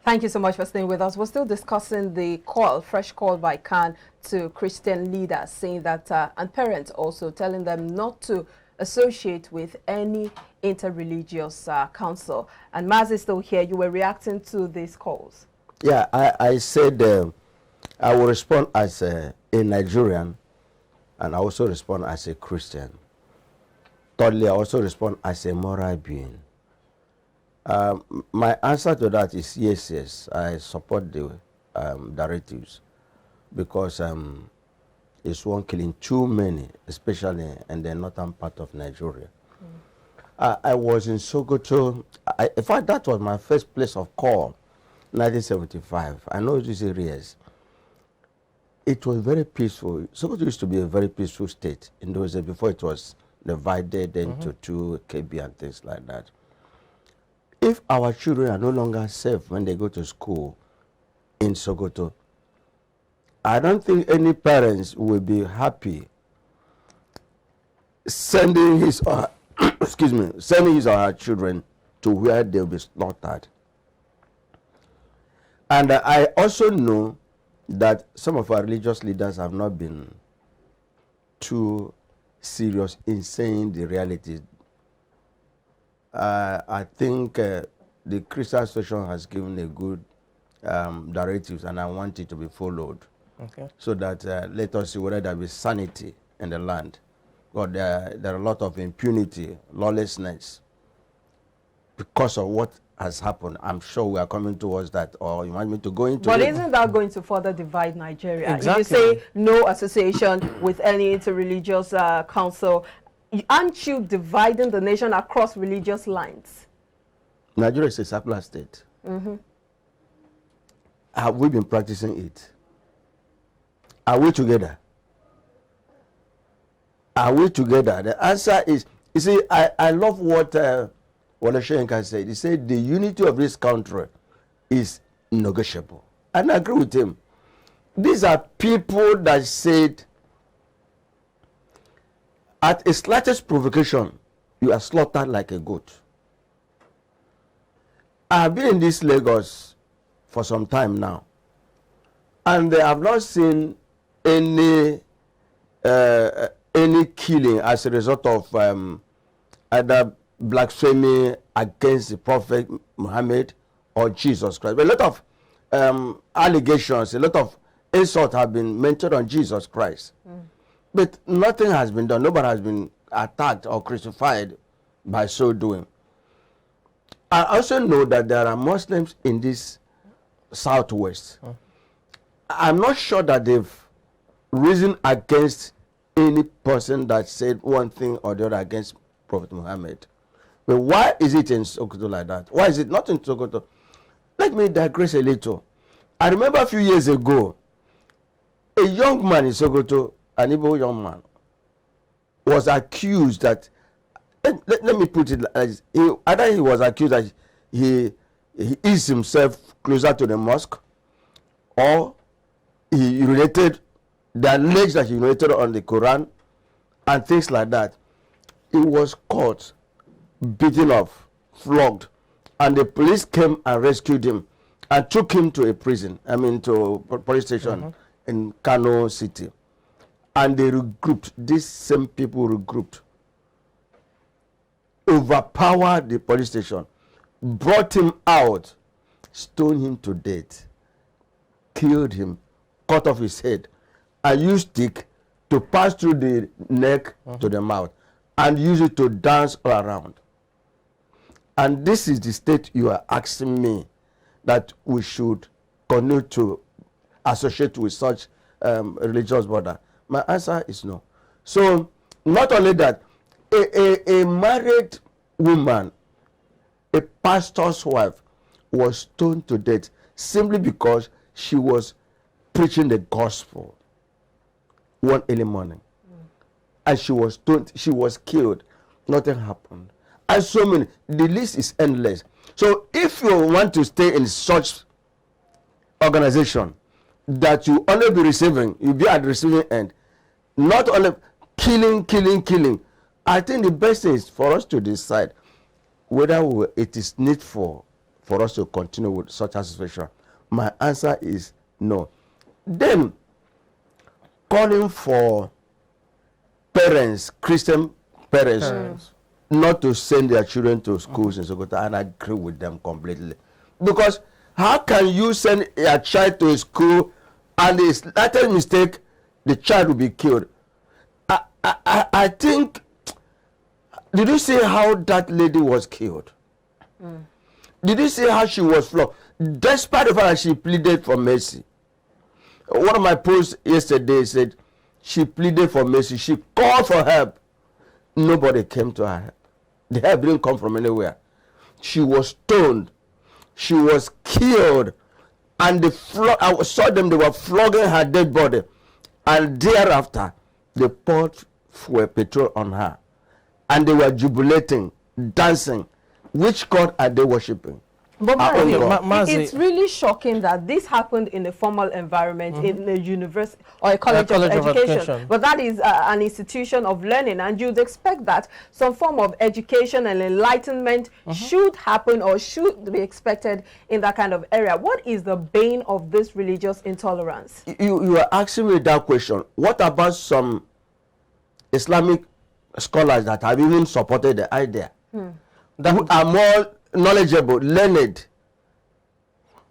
Thank you so much for staying with us. We're still discussing the fresh call by Khan to Christian leaders, saying that, and parents also telling them not to associate with any interreligious council. And Maz is still here. You were reacting to these calls. Yeah, I said I will respond as a Nigerian, and I also respond as a Christian. Thirdly, I also respond as a moral being. My answer to that is yes, I support the directives, because it's one killing too many, especially in the northern part of Nigeria. I was in Sokoto. In fact, that was my first place of call, 1975. I know these areas. It was very peaceful. Sokoto used to be a very peaceful state in those days before it was divided into two KB and things like that. If our children are no longer safe when they go to school in Sokoto, I don't think any parents will be happy sending his or sending his or her children to where they'll be slaughtered. And I also know that some of our religious leaders have not been too serious in saying the reality. I think the Christian Association has given a good directives, and I want it to be followed. Okay. So that let us see whether there will be sanity in the land. But there are a lot of impunity, lawlessness, because of what has happened. I'm sure we are coming towards that, or you want me to go into But it? isn't that going to further divide Nigeria? Exactly. If you say no association with any interreligious council, aren't you dividing the nation across religious lines? Nigeria is a secular state. Have we been practicing it? Are we together? Are we together? The answer is, you see, I love what Shehu said. He said the unity of this country is negotiable. And I agree with him. These are people that said, at a slightest provocation, you are slaughtered like a goat. I have been in this Lagos for some time now, and they have not seen any killing as a result of either blasphemy against the Prophet Muhammad or Jesus Christ. But a lot of allegations, a lot of insults have been mentioned on Jesus Christ. But nothing has been done. Nobody has been attacked or crucified by so doing. I also know that there are Muslims in this southwest. I'm not sure that they've risen against any person that said one thing or the other against Prophet Muhammad. But why is it in Sokoto like that? Why is it not in Sokoto? Let me digress a little. I remember a few years ago, a young man in Sokoto, an Igbo young man, was accused that, let me put it as, either he was accused that he is himself closer to the mosque, or he urinated, the alleged that he urinated on the Quran, and things like that. He was caught, beaten up, flogged, and the police came and rescued him and took him to a prison, to a police station in Kano City. And they regrouped, these same people regrouped, overpowered the police station, brought him out, stoned him to death, killed him, cut off his head, and used stick to pass through the neck to the mouth, and use it to dance all around. And this is the state you are asking me that we should continue to associate with such religious border. My answer is no. So, not only that, a married woman, a pastor's wife, was stoned to death simply because she was preaching the gospel one early morning. And she was stoned, she was killed. Nothing happened. And so many, the list is endless. So if you want to stay in such organization that you only be receiving, you be at the receiving end, not only killing, I think the best thing is for us to decide whether it is needful for us to continue with such a situation? My answer is no. Then, calling for parents, Christian parents, not to send their children to schools in Sokoto, and I agree with them completely. Because how can you send a child to a school and the slightest mistake, the child will be killed? I think, did you see how that lady was killed? Did you see how she was flogged? Despite the fact that she pleaded for mercy. One of my posts yesterday said she pleaded for mercy. She called for help. Nobody came to her help. The help didn't come from anywhere. She was stoned. She was killed. And I saw them, they were flogging her dead body. And thereafter, they poured petrol on her. And they were jubilating, dancing. Which God are they worshipping? But it's really shocking that this happened in a formal environment, in a university or a college of education. But that is an institution of learning, and you'd expect that some form of education and enlightenment should happen or should be expected in that kind of area. What is the bane of this religious intolerance? You are asking me that question. What about some Islamic scholars that have even supported the idea? That are more knowledgeable, learned,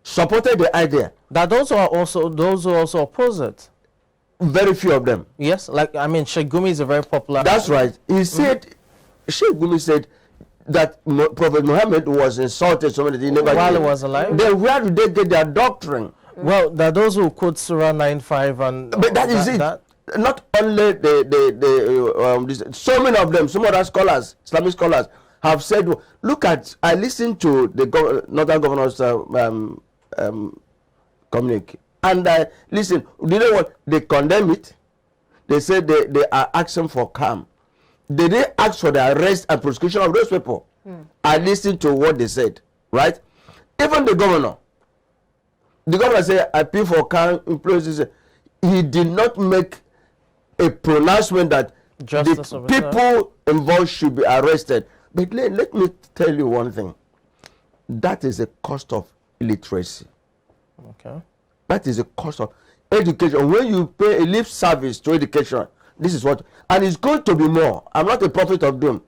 supported the idea. That those who also oppose it. Very few of them. Yes, like I mean, Shehu is a very popular. That's right. He said, Shehu said that Prophet Muhammad was insulted so many times while he was alive. Then where did they get their doctrine? Well, there are those who quote Surah 9:5 and. But that is it. Not only so many of them, some other scholars, Islamic scholars, have said, look at, I listened to the Northern Governor's communique, and listen, you know what, they condemn it. They said they are asking for calm. They didn't ask for the arrest and prosecution of those people. I listened to what they said, right? Even the governor said, I appeal for calm in places. He did not make a pronouncement that the people involved should be arrested. But let me tell you one thing. That is a cost of illiteracy. Okay. That is a cost of education. When you pay a lip service to education, this is what, and it's going to be more. I'm not a prophet of doom.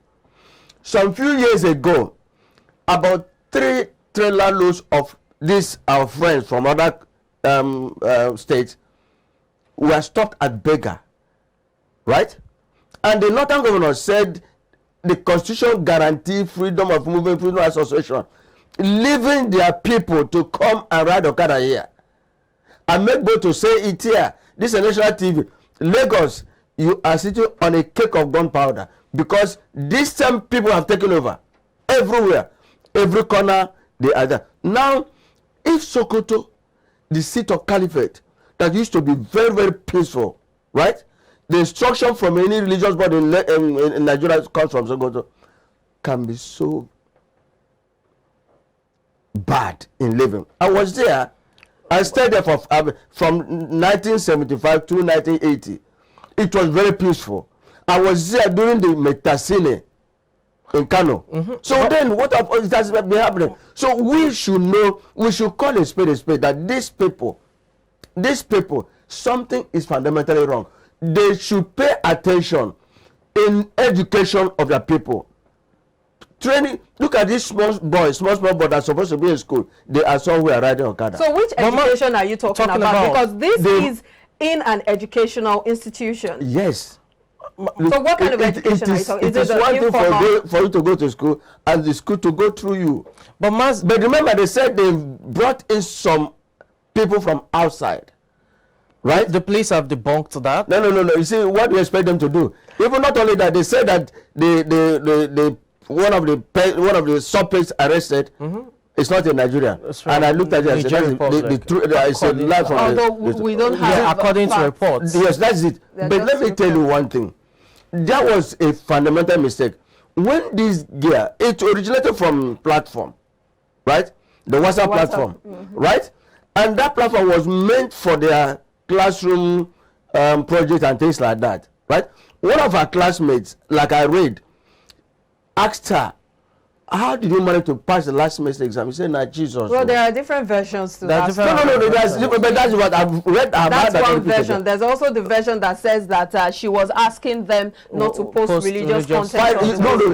Some few years ago, about 3 trailer loads of these our friends from other states were stopped at Bega, right? And the Northern Governor said the Constitution guarantees freedom of movement, freedom of association, leaving their people to come and ride Okada here. I make bold to say it here. This is national TV. Lagos, you are sitting on a cake of gunpowder because these same people have taken over everywhere, every corner they are there. Now, if Sokoto, the seat of caliphate, that used to be very, very peaceful, right? The instruction from any religious body in Nigeria comes from Sokoto, can be so bad in living. I was there. I stayed there from 1975 to 1980. It was very peaceful. I was there during the Metasine in Kano. So then what has been happening? So we should know, we should call a spade that these people, something is fundamentally wrong. They should pay attention in education of their people. Training, look at these small boys that are supposed to be in school. They are somewhere riding Okada. So which education are you talking about? Because this is in an educational institution. Yes. So what kind of education are you talking about? It is one thing for you to go to school and the school to go through you. But remember, they said they brought in some people from outside. Right? The police have debunked that. No. You see, what do you expect them to do? Even not only that, they said that one of the suspects arrested is not a Nigerian. And I looked at it and said, it's a lie from although we don't have according to reports. Yes, that's it. But let me tell you one thing. That was a fundamental mistake. When this gear, it originated from platform, right? The WhatsApp platform, right? And that platform was meant for their classroom project and things like that, right? One of our classmates, like I read, asked her, how did you manage to pass the last semester exam? He said, Jesus. Well, there are different versions to that. No, that's what I've read. That's one version. There's also the version that says that she was asking them not to post religious content.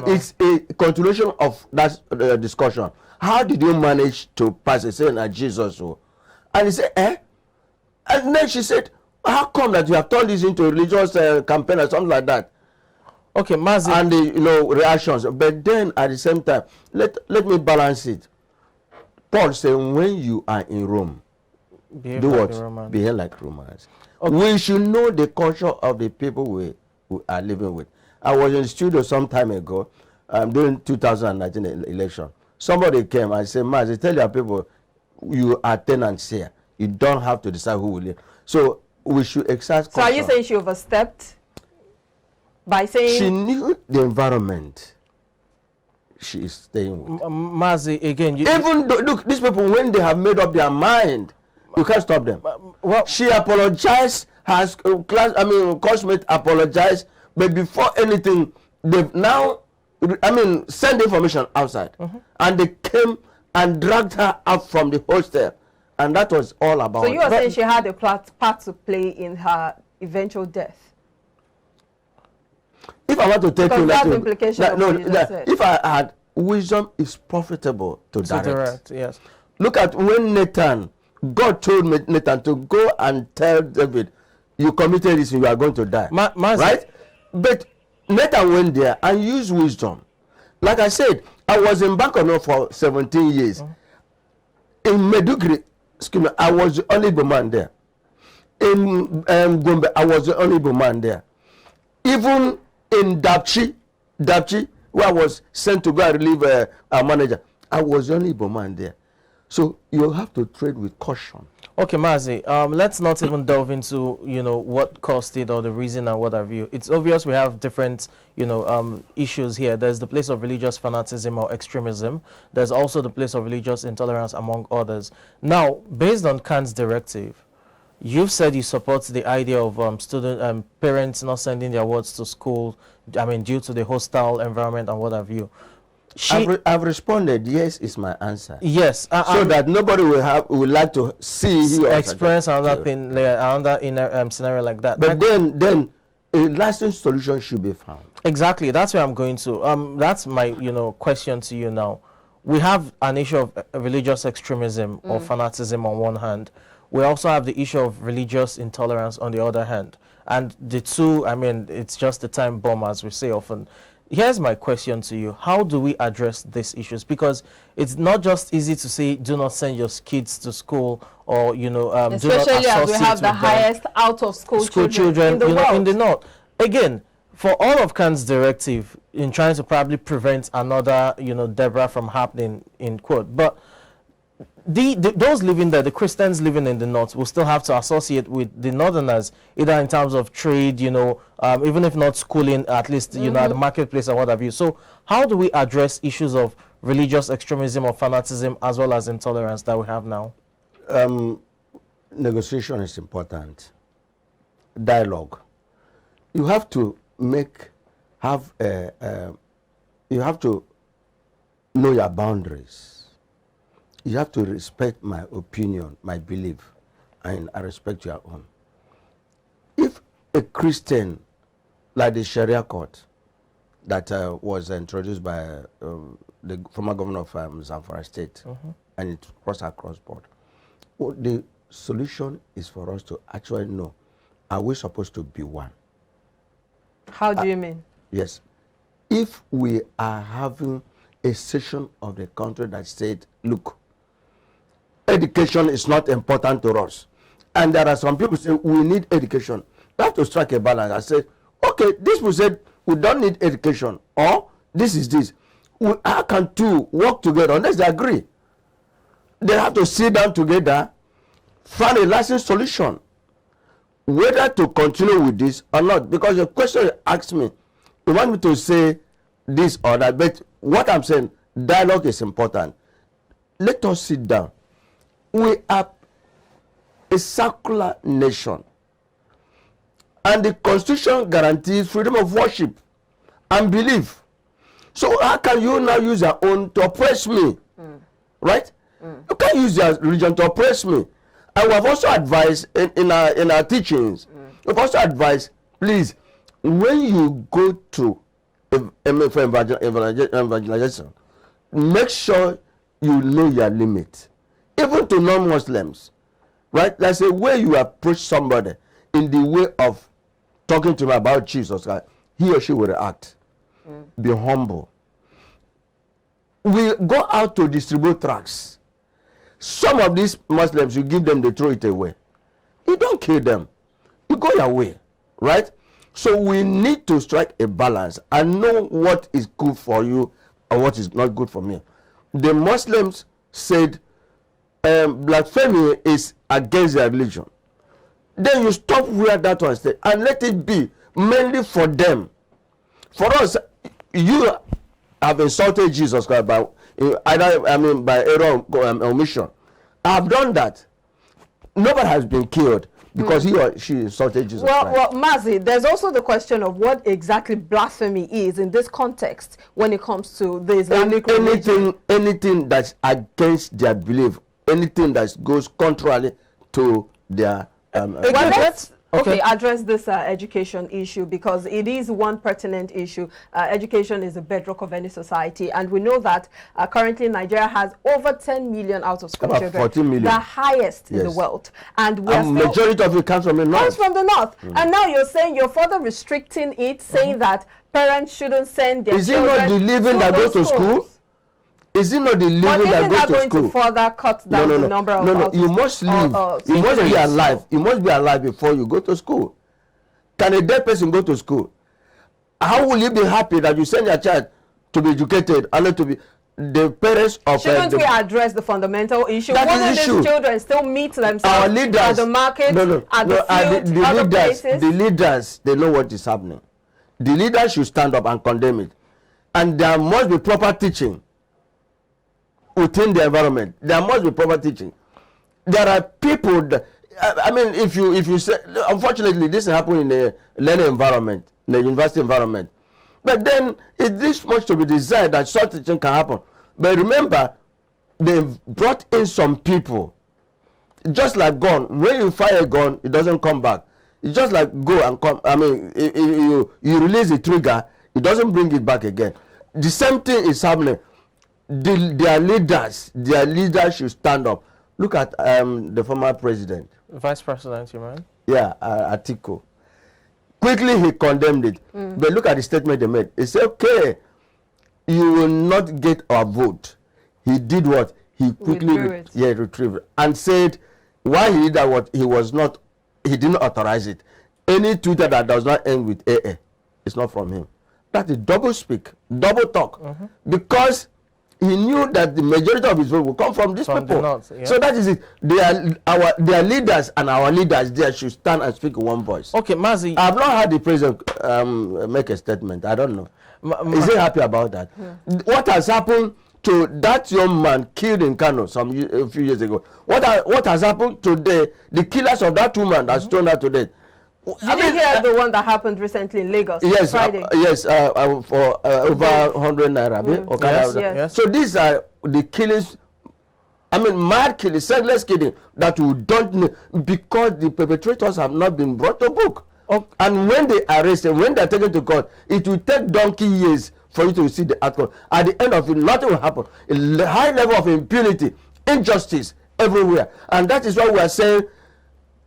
It's a continuation of that discussion. How did you manage to pass it? Saying, Jesus. And he said, And then she said, how come that you have turned this into a religious campaign or something like that? Okay, Mazi. And the reactions. But then at the same time, let me balance it. Paul said, when you are in Rome, do what? Behave like Romans. Okay. We should know the culture of the people we are living with. I was in the studio some time ago during 2019 election. Somebody came and said, Mazi, tell your people you are tenants here. You don't have to decide who will live. So we should exercise caution. So are you saying she overstepped by saying she knew the environment she is staying with? Mazi, again, even though, look, these people, when they have made up their mind, you can't stop them. Well, she apologized, has classmate apologized, but before anything, they've now send information outside, and they came and dragged her out from the hostel, and that was all about. So you are saying she had a part to play in her eventual death? If I want to take you that's the implication of what you just said. If I had wisdom is profitable to direct. Yes. Look at when Nathan, God told Nathan to go and tell David, you committed this and you are going to die. Right? But Nathan went there and used wisdom. Like I said, I was in Bangalore for 17 years. In Medugri, I was the only Igbo man there. In Gombe, I was the only Igbo man there. Even in Dapchi, where I was sent to go and relieve our manager, I was the only Igbo man there. So you have to trade with caution. Okay, Mazi, let's not even delve into, what caused it or the reason and what have you. It's obvious we have different, issues here. There's the place of religious fanaticism or extremism. There's also the place of religious intolerance, among others. Now, based on Khan's directive, you've said you support the idea of parents not sending their wards to school, due to the hostile environment and what have you. I've responded, yes is my answer. Yes. So that nobody will like to see you experience another thing, another scenario like that. But then a lasting solution should be found. Exactly. That's where I'm going to. That's my question to you now. We have an issue of religious extremism or fanaticism on one hand. We also have the issue of religious intolerance on the other hand. And the two, it's just the time bomb, as we say often. Here's my question to you. How do we address these issues? Because it's not just easy to say, do not send your kids to school or, do not associate with them. Especially as we have the highest out-of-school children in the world. In the north. Again, for all of Khan's directive in trying to probably prevent another, Deborah from happening, in quote, but those living there, the Christians living in the north, will still have to associate with the northerners, either in terms of trade, even if not schooling, at least, at the marketplace or what have you. So how do we address issues of religious extremism or fanaticism as well as intolerance that we have now? Negotiation is important. Dialogue. You have to you have to know your boundaries. You have to respect my opinion, my belief, and I respect your own. If a Christian, like the Sharia court that was introduced by the former governor of Zamfara State, and it crossed across board, the solution is for us to actually know, are we supposed to be one? How do you mean? Yes. If we are having a section of the country that said, look, education is not important to us, and there are some people say we need education, we have to strike a balance. I say, okay, this people said we don't need education, or this is this. How can two work together unless they agree? They have to sit down together, find a lasting solution, whether to continue with this or not. Because your question asked me, you want me to say this or that, but what I'm saying, dialogue is important. Let us sit down. We are a secular nation, and the Constitution guarantees freedom of worship and belief. So how can you now use your own to oppress me? Right? You can't use your religion to oppress me. And we have also advised in our teachings, we've also advised, please, when you go to for evangelization, make sure you know your limit. Even to non-Muslims, right? There's a way you approach somebody in the way of talking to him about Jesus, right? He or she will react. Be humble. We go out to distribute tracts. Some of these Muslims, you give them, they throw it away. You don't kill them. You go your way, right? So we need to strike a balance and know what is good for you and what is not good for me. The Muslims said blasphemy is against their religion. Then you stop where that one said and let it be mainly for them. For us, you have insulted Jesus Christ by by error or omission. I have done that. Nobody has been killed because he or she insulted Jesus Christ. Well, Mazi, there's also the question of what exactly blasphemy is in this context when it comes to the Islamic religion. Anything that's against their belief, anything that goes contrary to their let's address this education issue, because it is one pertinent issue. Education is the bedrock of any society, and we know that currently Nigeria has over 10 million out of school children, 14 million. the highest in the world, and we are still, majority of it comes from the north. Comes from the north, and now you're saying you're further restricting it, saying that parents shouldn't send their children. Is it not the living that goes to school? Is it not the living that goes to school? Going to further cut down the number of No, you must live. You must be alive. You must be alive before you go to school. Can a dead person go to school? How will you be happy that you send your child to be educated and not to be the parents of? Shouldn't we address the fundamental issue? Wouldn't these children still meet themselves our leaders, at the market, at the field, other places? The leaders, they know what is happening. The leaders should stand up and condemn it, and there must be proper teaching within the environment. There must be proper teaching. There are people that, I mean, if you say, unfortunately, this happened in the learning environment, in the university environment. But then it is much to be desired that such a thing can happen. But remember, they've brought in some people, just like gun. When you fire a gun, it doesn't come back. It's just like go and come. I mean, you release the trigger, it doesn't bring it back again. The same thing is happening. Their leaders should stand up. Look at the former president, vice president, you mean? Yeah, Atiku. Quickly he condemned it, but look at the statement they made. He said, "Okay, you will not get our vote." He did what? He quickly retrieved it and said, "Why he did that? What he didn't authorize it. Any Twitter that does not end with AA, it's not from him." That is double speak, double talk, because he knew that the majority of his vote will come from these people. North, yeah. So that is it. Their leaders and our leaders there should stand and speak in one voice. Okay, Mazi. I have not heard the president make a statement. I don't know. Is he happy about that? What has happened to that young man killed in Kano a few years ago? What has happened today? The killers of that woman that's thrown out today. Did you hear the one that happened recently in Lagos? Yes, Friday? For over 100 naira. Yes. So these are the killings. I mean, mad killing, senseless killing that we don't know, because the perpetrators have not been brought to book. And when they arrested, when they are taken to court, it will take donkey years for you to see the outcome. At the end of it, nothing will happen. A high level of impunity, injustice everywhere, and that is why we are saying,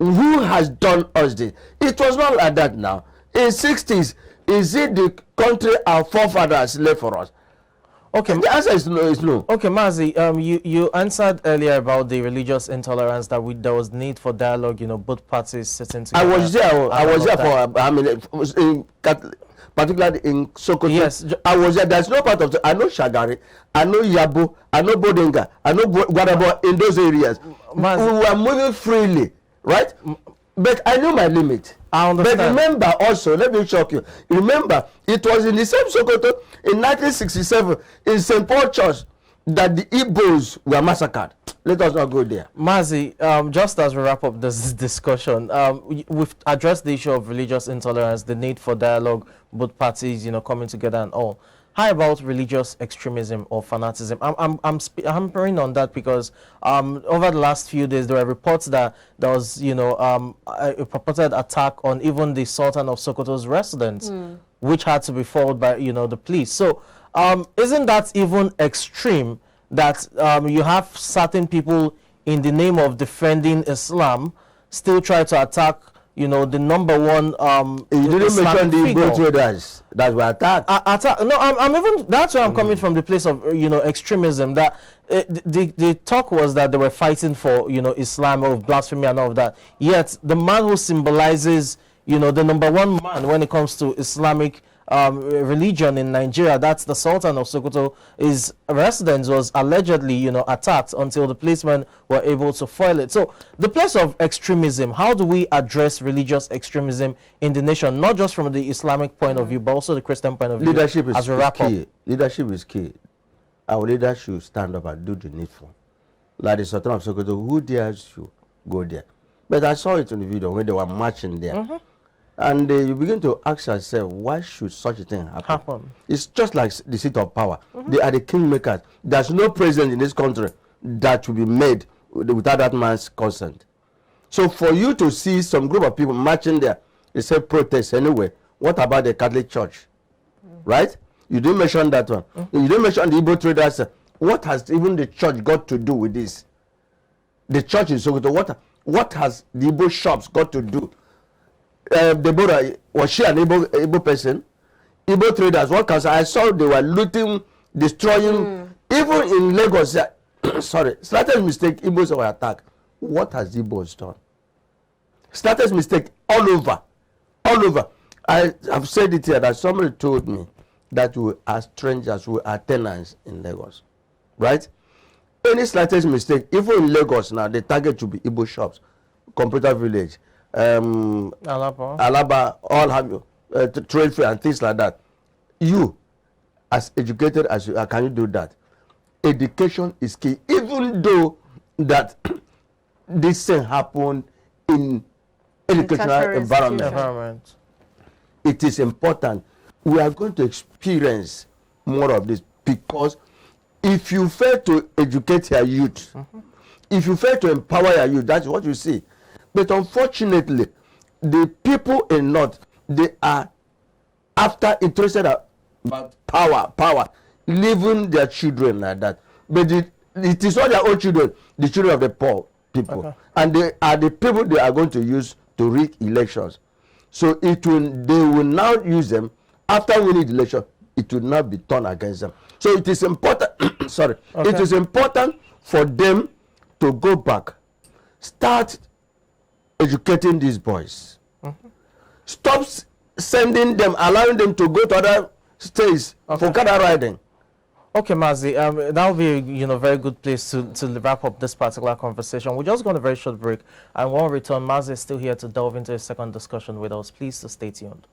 who has done us this? It was not like that now. In 60s, is it the country our forefathers left for us? Okay, and the answer is no. Is no. Okay, Mazi, you answered earlier about the religious intolerance, that there was need for dialogue. Both parties sitting together. I was there for particularly in Sokoto. Yes, I was there. There's no part of I know Shagari, I know Yabo, I know Bodenga, I know Guadabo in those areas. Mazi, we were moving freely. Right? But I knew my limit. I understand. But remember also, let me shock you. Remember, it was in the same Sokoto in 1967 in St. Paul Church that the Igbos were massacred. Let us not go there. Mazi, just as we wrap up this discussion, we've addressed the issue of religious intolerance, the need for dialogue, both parties, coming together and all. how about religious extremism or fanaticism? I'm hammering on that because over the last few days there were reports that there was, you know, a purported attack on even the Sultan of Sokoto's residence, which had to be followed by, you know, the police. So isn't that even extreme that you have certain people in the name of defending Islam still try to attack, you know, the number one you didn't mention the Igbo traders that were attacked. No, I'm even, that's where I'm coming from, the place of, you know, extremism, that the talk was that they were fighting for, you know, Islam or blasphemy and all of that. Yet the man who symbolizes, you know, the number one man when it comes to Islamic religion in Nigeria, that's the Sultan of Sokoto, his residence was allegedly, you know, attacked until the policemen were able to foil it. So the place of extremism, how do we address religious extremism in the nation, not just from the Islamic point of view, but also the Christian point of view? Leadership is key. Leadership is key. Our leaders should stand up and do the needful. Like the Sultan of Sokoto, who dares to go there? But I saw it in the video when they were marching there. And you begin to ask yourself, why should such a thing happen? It's just like the seat of power. They are the kingmakers. There's no president in this country that will be made without that man's consent. So for you to see some group of people marching there, they say protest anyway. What about the Catholic Church? Right? You didn't mention that one. You didn't mention the Igbo traders. What has even the church got to do with this? The church in Sokoto, what has the Igbo shops got to do? Deborah, was she an Igbo person? Igbo traders, what can I saw they were looting, destroying, even in Lagos. Sorry, slightest mistake, Igbos were attacked. What has Igbos done? Slightest mistake all over, all over. I have said it here that somebody told me that we are strangers, we are tenants in Lagos, right? Any slightest mistake, even in Lagos now, the target should be Igbo shops, Computer Village, Alaba, all have trade fair and things like that. You, as educated as you are, can you do that? Education is key, even though that this thing happened in educational environment. It is important. We are going to experience more of this, because if you fail to educate your youth, if you fail to empower your youth, that's what you see. But unfortunately, the people in North, they are interested about power, leaving their children like that. But it is not their own children, the children of the poor people. And they are the people they are going to use to rig elections. So they will now use them after winning the election. It will not be turned against them. So it is important. It is important for them to go back, start educating these boys. Stop sending them, allowing them to go to other states for cattle riding. Okay, Mazi, that would be a very good place to wrap up this particular conversation. We're just going to a very short break, and when we return, Mazi is still here to delve into a second discussion with us. Please stay tuned.